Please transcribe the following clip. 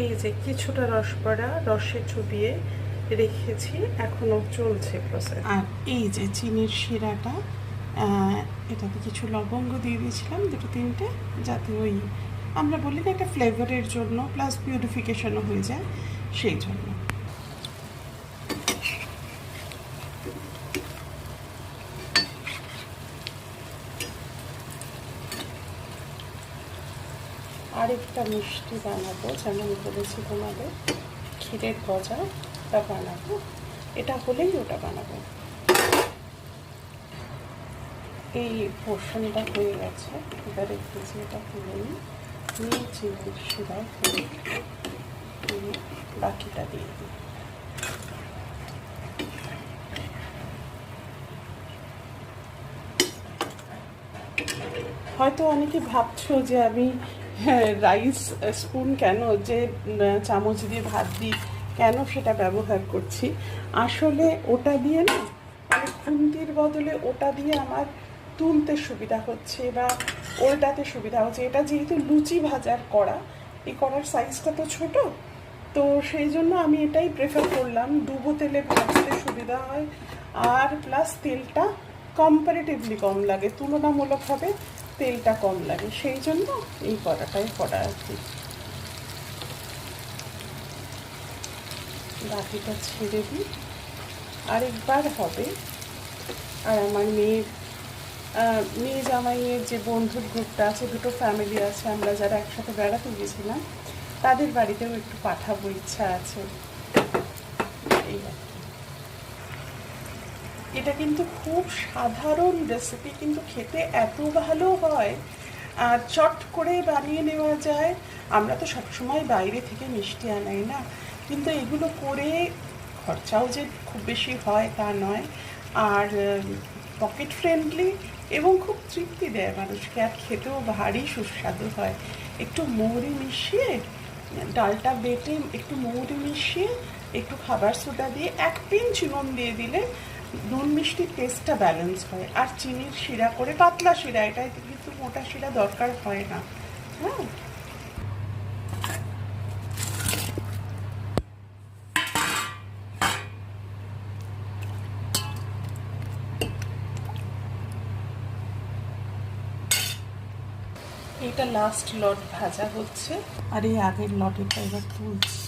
এই যে কিছুটা রস পড়া রসে চুবিয়ে রেখেছি, এখনো চলছে প্রসেস। আর এই যে চিনির শিরাটা, এটাতে কিছু লবঙ্গ দিয়ে দিয়েছিলাম, দুটো তিনটে, যাতে ওই আমরা বলি না একটা ফ্লেভারের জন্য, প্লাস পিউরিফিকেশনও হয়ে যায় সেই জন্য। আরেকটা মিষ্টি বানাবো, যেমন বলেছি তোমাদের ক্ষীরের গজাটা বানাবো, এটা হলেই ওটা বানাবো। এই পোর্শনটা হয়ে গেছে, এবার একটু এটা তুলে নিয়ে চিনির শিরা করে বাকিটা দিয়ে দিই। হয়তো অনেকে ভাবছো যে আমি রাইস স্পুন কেন, যে চামচ দিয়ে ভাত দিই কেন সেটা ব্যবহার করছি। আসলে ওটা দিয়ে না, মানে খুন্তির বদলে ওটা দিয়ে আমার তুলতে সুবিধা হচ্ছে বা ওটাতে সুবিধা হচ্ছে। এটা যেহেতু লুচি ভাজার কড়া, এই কড়ার সাইজটা তো ছোট, তো সেই জন্য আমি এটাই প্রেফার করলাম। ডুবো তেলে ভাজতে সুবিধা হয়, আর প্লাস তেলটা কম্পারেটিভলি কম লাগে, তুলনামূলকভাবে তেলটা কম লাগে, সেই জন্য এই কড়াটাই করা আর কি। বাকিটা ছেড়ে দিই, আরেকবার হবে। আর আমার মেয়ে জামাইয়ের যে বন্ধুর গ্রুপটা আছে, দুটো ফ্যামিলি আছে, আমরা যারা একসাথে বেড়াতে গেছিলাম, তাদের বাড়িতেও একটু পাঠাবো, ইচ্ছা আছে। এই এটা কিন্তু খুব সাধারণ রেসিপি, কিন্তু খেতে এত ভালো হয়, আর চট করে বানিয়ে নেওয়া যায়। আমরা তো সবসময় বাইরে থেকে মিষ্টি আনাই না, কিন্তু এগুলো করে খরচাও যে খুব বেশি হয় তা নয়, আর পকেট ফ্রেন্ডলি এবং খুব তৃপ্তি দেয় মানুষকে, আর খেতেও ভারী সুস্বাদু হয়। একটু মৌরি মিশিয়ে, ডালটা বেটে একটু মৌরি মিশিয়ে, একটু খাবার সোডা দিয়ে, এক পিঞ্চ নুন দিয়ে দিলে নুন মিষ্টির টেস্টটা ব্যালেন্স হয়। আর চিনির শিরা করে, পাতলা শিরা, এটা কিন্তু মোটা শিরা দরকার হয় না। হ্যাঁ, এইটা লাস্ট লট ভাজা হচ্ছে, আর এই আগের লটেরটা এবার তুলছি।